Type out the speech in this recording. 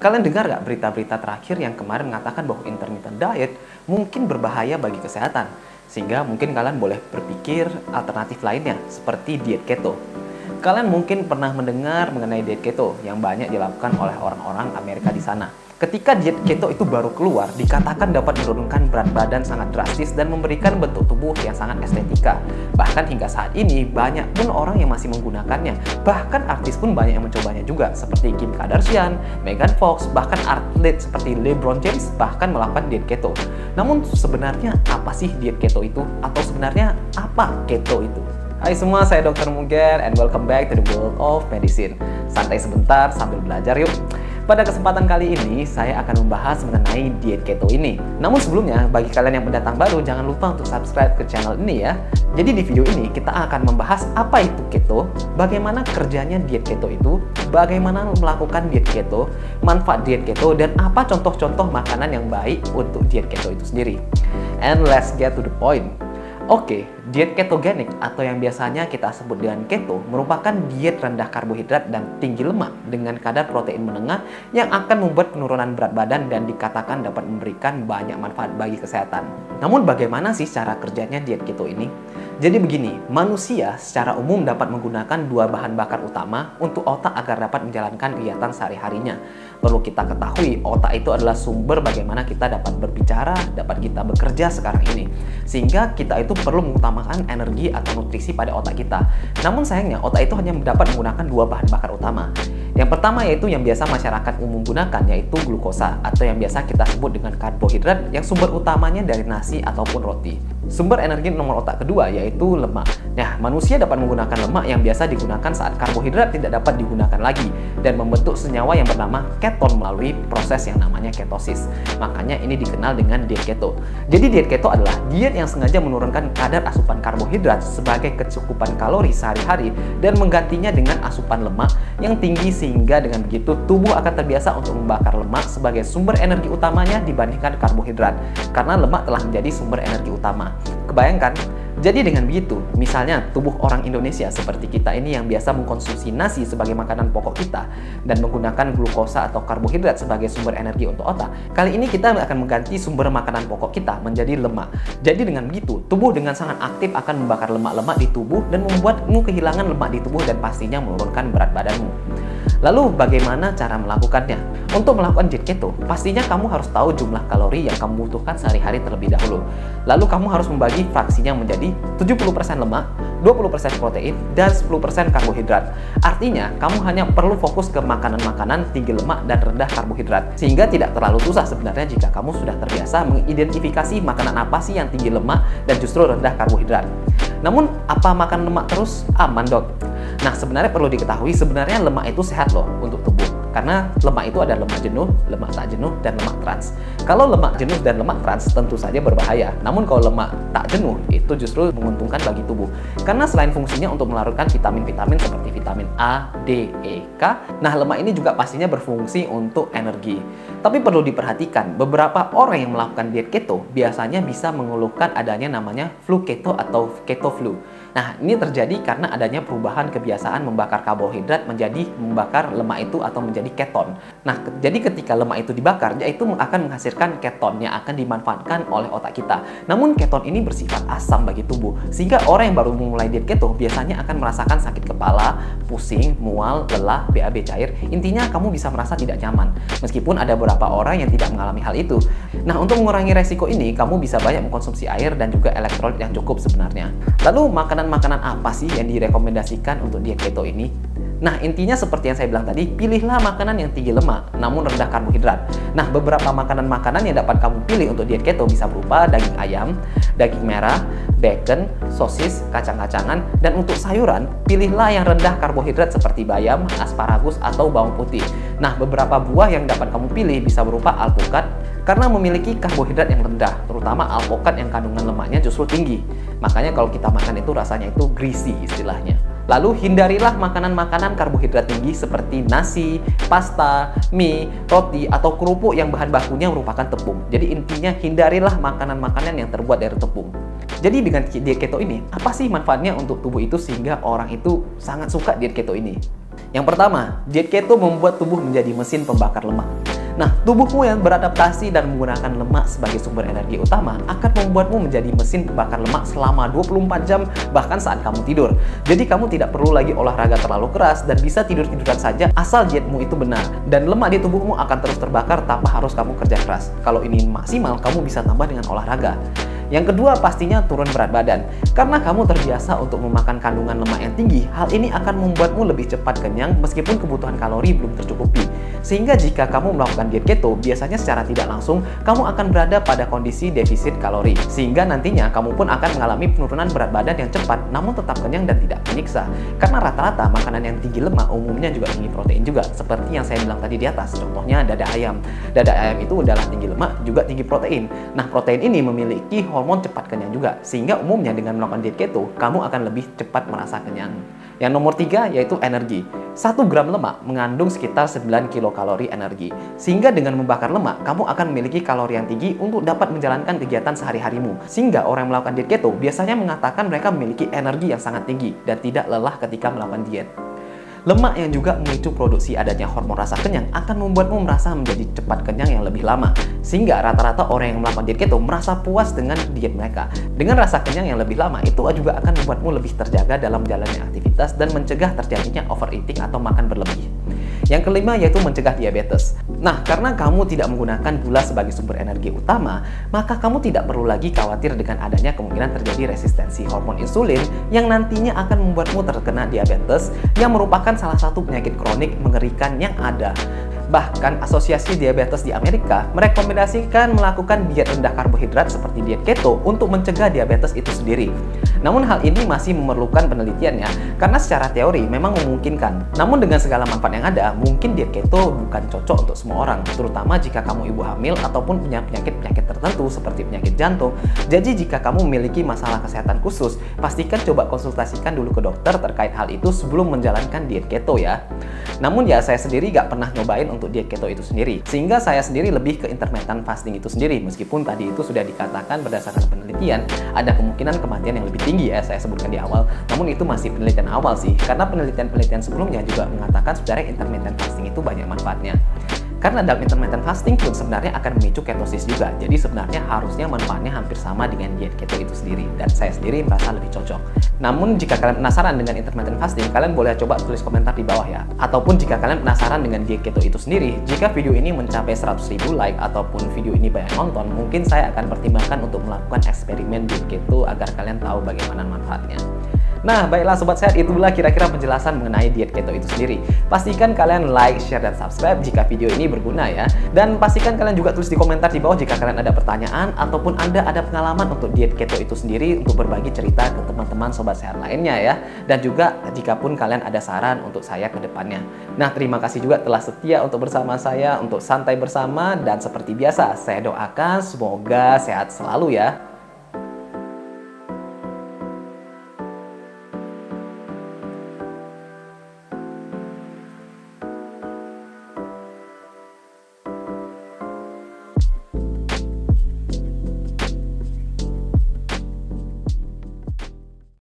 Kalian dengar nggak berita-berita terakhir yang kemarin mengatakan bahwa intermittent diet mungkin berbahaya bagi kesehatan? Sehingga mungkin kalian boleh berpikir alternatif lainnya, seperti diet keto. Kalian mungkin pernah mendengar mengenai diet keto yang banyak dilakukan oleh orang-orang Amerika di sana. Ketika diet keto itu baru keluar, dikatakan dapat menurunkan berat badan sangat drastis dan memberikan bentuk tubuh yang sangat estetika. Bahkan hingga saat ini, banyak pun orang yang masih menggunakannya. Bahkan artis pun banyak yang mencobanya juga, seperti Kim Kardashian, Megan Fox, bahkan atlet seperti LeBron James bahkan melakukan diet keto. Namun sebenarnya apa sih diet keto itu? Atau sebenarnya apa keto itu? Hai semua, saya Dr. Muger and welcome back to the world of medicine. Santai sebentar sambil belajar yuk. Pada kesempatan kali ini, saya akan membahas mengenai diet keto ini. Namun sebelumnya, bagi kalian yang pendatang baru, jangan lupa untuk subscribe ke channel ini ya. Jadi di video ini, kita akan membahas apa itu keto, bagaimana kerjanya diet keto itu, bagaimana melakukan diet keto, manfaat diet keto, dan apa contoh-contoh makanan yang baik untuk diet keto itu sendiri. And let's get to the point. Oke, diet ketogenik atau yang biasanya kita sebut dengan keto merupakan diet rendah karbohidrat dan tinggi lemak dengan kadar protein menengah yang akan membuat penurunan berat badan dan dikatakan dapat memberikan banyak manfaat bagi kesehatan. Namun bagaimana sih cara kerjanya diet keto ini? Jadi begini, manusia secara umum dapat menggunakan dua bahan bakar utama untuk otak agar dapat menjalankan kegiatan sehari-harinya. Perlu kita ketahui, otak itu adalah sumber bagaimana kita dapat berbicara, dapat kita bekerja sekarang ini. Sehingga kita itu perlu mengutamakan energi atau nutrisi pada otak kita. Namun sayangnya, otak itu hanya dapat menggunakan dua bahan bakar utama. Yang pertama yaitu yang biasa masyarakat umum gunakan, yaitu glukosa atau yang biasa kita sebut dengan karbohidrat yang sumber utamanya dari nasi ataupun roti. Sumber energi nomor otak kedua yaitu lemak. Nah, manusia dapat menggunakan lemak yang biasa digunakan saat karbohidrat tidak dapat digunakan lagi dan membentuk senyawa yang bernama keton melalui proses yang namanya ketosis. Makanya ini dikenal dengan diet keto. Jadi diet keto adalah diet yang sengaja menurunkan kadar asupan karbohidrat sebagai kecukupan kalori sehari-hari dan menggantinya dengan asupan lemak yang tinggi sehingga dengan begitu tubuh akan terbiasa untuk membakar lemak sebagai sumber energi utamanya dibandingkan karbohidrat karena lemak telah menjadi sumber energi utama. Kebayangkan? Jadi dengan begitu, misalnya tubuh orang Indonesia seperti kita ini yang biasa mengkonsumsi nasi sebagai makanan pokok kita dan menggunakan glukosa atau karbohidrat sebagai sumber energi untuk otak, kali ini kita akan mengganti sumber makanan pokok kita menjadi lemak. Jadi dengan begitu, tubuh dengan sangat aktif akan membakar lemak-lemak di tubuh dan membuatmu kehilangan lemak di tubuh dan pastinya menurunkan berat badanmu. Lalu bagaimana cara melakukannya? Untuk melakukan diet keto, pastinya kamu harus tahu jumlah kalori yang kamu butuhkan sehari-hari terlebih dahulu. Lalu kamu harus membagi fraksinya menjadi 70% lemak, 20% protein, dan 10% karbohidrat. Artinya, kamu hanya perlu fokus ke makanan-makanan tinggi lemak dan rendah karbohidrat. Sehingga tidak terlalu susah sebenarnya jika kamu sudah terbiasa mengidentifikasi makanan apa sih yang tinggi lemak dan justru rendah karbohidrat. Namun, apa makan lemak terus aman, dok? Nah, sebenarnya perlu diketahui, sebenarnya lemak itu sehat loh untuk tubuh. Karena lemak itu ada lemak jenuh, lemak tak jenuh, dan lemak trans. Kalau lemak jenuh dan lemak trans tentu saja berbahaya. Namun kalau lemak tak jenuh itu justru menguntungkan bagi tubuh. Karena selain fungsinya untuk melarutkan vitamin-vitamin seperti vitamin A, D, E, K, nah lemak ini juga pastinya berfungsi untuk energi. Tapi perlu diperhatikan, beberapa orang yang melakukan diet keto biasanya bisa mengeluhkan adanya namanya flu keto atau keto flu. Nah, ini terjadi karena adanya perubahan kebiasaan membakar karbohidrat menjadi membakar lemak itu atau menjadi keton. Nah, jadi ketika lemak itu dibakar, yaitu akan menghasilkan keton yang akan dimanfaatkan oleh otak kita. Namun, keton ini bersifat asam bagi tubuh, sehingga orang yang baru memulai diet keto biasanya akan merasakan sakit kepala, pusing, mual, lelah, BAB cair. Intinya, kamu bisa merasa tidak nyaman. Meskipun ada beberapa orang yang tidak mengalami hal itu. Nah, untuk mengurangi resiko ini, kamu bisa banyak mengkonsumsi air dan juga elektrolit yang cukup sebenarnya. Lalu, makanan apa sih yang direkomendasikan untuk diet keto ini? Nah, intinya seperti yang saya bilang tadi, pilihlah makanan yang tinggi lemak, namun rendah karbohidrat. Nah, beberapa makanan-makanan yang dapat kamu pilih untuk diet keto bisa berupa daging ayam, daging merah, bacon, sosis, kacang-kacangan, dan untuk sayuran, pilihlah yang rendah karbohidrat seperti bayam, asparagus, atau bawang putih. Nah, beberapa buah yang dapat kamu pilih bisa berupa alpukat, karena memiliki karbohidrat yang rendah, terutama alpukat yang kandungan lemaknya justru tinggi. Makanya kalau kita makan itu rasanya itu greasy istilahnya. Lalu hindarilah makanan-makanan karbohidrat tinggi seperti nasi, pasta, mie, roti, atau kerupuk yang bahan bakunya merupakan tepung. Jadi intinya hindarilah makanan-makanan yang terbuat dari tepung. Jadi dengan diet keto ini, apa sih manfaatnya untuk tubuh itu sehingga orang itu sangat suka diet keto ini? Yang pertama, diet keto membuat tubuh menjadi mesin pembakar lemak. Nah, tubuhmu yang beradaptasi dan menggunakan lemak sebagai sumber energi utama akan membuatmu menjadi mesin pembakar lemak selama 24 jam bahkan saat kamu tidur. Jadi kamu tidak perlu lagi olahraga terlalu keras dan bisa tidur-tiduran saja asal dietmu itu benar. Dan lemak di tubuhmu akan terus terbakar tanpa harus kamu kerja keras. Kalau ini maksimal, kamu bisa tambah dengan olahraga. Yang kedua, pastinya turun berat badan. Karena kamu terbiasa untuk memakan kandungan lemak yang tinggi, hal ini akan membuatmu lebih cepat kenyang meskipun kebutuhan kalori belum tercukupi. Sehingga jika kamu melakukan diet keto, biasanya secara tidak langsung kamu akan berada pada kondisi defisit kalori. Sehingga nantinya kamu pun akan mengalami penurunan berat badan yang cepat namun tetap kenyang dan tidak menyiksa. Karena rata-rata makanan yang tinggi lemak umumnya juga tinggi protein juga, seperti yang saya bilang tadi di atas. Contohnya dada ayam. Dada ayam itu adalah tinggi lemak juga tinggi protein. Nah, protein ini memiliki hormon cepat kenyang juga, sehingga umumnya dengan melakukan diet keto, kamu akan lebih cepat merasa kenyang. Yang nomor 3 yaitu energi. 1 gram lemak mengandung sekitar 9 kilokalori energi, sehingga dengan membakar lemak, kamu akan memiliki kalori yang tinggi untuk dapat menjalankan kegiatan sehari-harimu. Sehingga orang yang melakukan diet keto biasanya mengatakan mereka memiliki energi yang sangat tinggi dan tidak lelah ketika melakukan diet. Lemak yang juga memicu produksi adanya hormon rasa kenyang akan membuatmu merasa menjadi cepat kenyang yang lebih lama. Sehingga rata-rata orang yang melakukan diet keto merasa puas dengan diet mereka. Dengan rasa kenyang yang lebih lama, itu juga akan membuatmu lebih terjaga dalam menjalani aktivitas dan mencegah terjadinya overeating atau makan berlebih. Yang kelima yaitu mencegah diabetes. Nah, karena kamu tidak menggunakan gula sebagai sumber energi utama, maka kamu tidak perlu lagi khawatir dengan adanya kemungkinan terjadi resistensi hormon insulin yang nantinya akan membuatmu terkena diabetes yang merupakan salah satu penyakit kronik mengerikan yang ada. Bahkan Asosiasi Diabetes di Amerika merekomendasikan melakukan diet rendah karbohidrat seperti diet keto untuk mencegah diabetes itu sendiri. Namun hal ini masih memerlukan penelitian ya, karena secara teori memang memungkinkan. Namun dengan segala manfaat yang ada, mungkin diet keto bukan cocok untuk semua orang, terutama jika kamu ibu hamil ataupun punya penyakit-penyakit tertentu seperti penyakit jantung. Jadi jika kamu memiliki masalah kesehatan khusus, pastikan coba konsultasikan dulu ke dokter terkait hal itu sebelum menjalankan diet keto ya. Namun ya saya sendiri gak pernah nyobain untuk diet keto itu sendiri, sehingga saya sendiri lebih ke intermittent fasting itu sendiri. Meskipun tadi itu sudah dikatakan berdasarkan penelitian ada kemungkinan kematian yang lebih tinggi ya, saya sebutkan di awal. Namun itu masih penelitian awal sih, karena penelitian-penelitian sebelumnya juga mengatakan sebenarnya intermittent fasting itu banyak manfaatnya. Karena dalam intermittent fasting pun sebenarnya akan memicu ketosis juga. Jadi sebenarnya harusnya manfaatnya hampir sama dengan diet keto itu sendiri. Dan saya sendiri merasa lebih cocok. Namun jika kalian penasaran dengan intermittent fasting, kalian boleh coba tulis komentar di bawah ya. Ataupun jika kalian penasaran dengan diet keto itu sendiri, jika video ini mencapai 100.000 like ataupun video ini banyak nonton, mungkin saya akan pertimbangkan untuk melakukan eksperimen diet keto agar kalian tahu bagaimana manfaatnya. Nah, baiklah Sobat Sehat, itulah kira-kira penjelasan mengenai diet keto itu sendiri. Pastikan kalian like, share, dan subscribe jika video ini berguna ya. Dan pastikan kalian juga tulis di komentar di bawah jika kalian ada pertanyaan ataupun Anda ada pengalaman untuk diet keto itu sendiri untuk berbagi cerita ke teman-teman Sobat Sehat lainnya ya. Dan juga jika pun kalian ada saran untuk saya ke depannya. Nah, terima kasih juga telah setia untuk bersama saya untuk santai bersama, dan seperti biasa saya doakan semoga sehat selalu ya.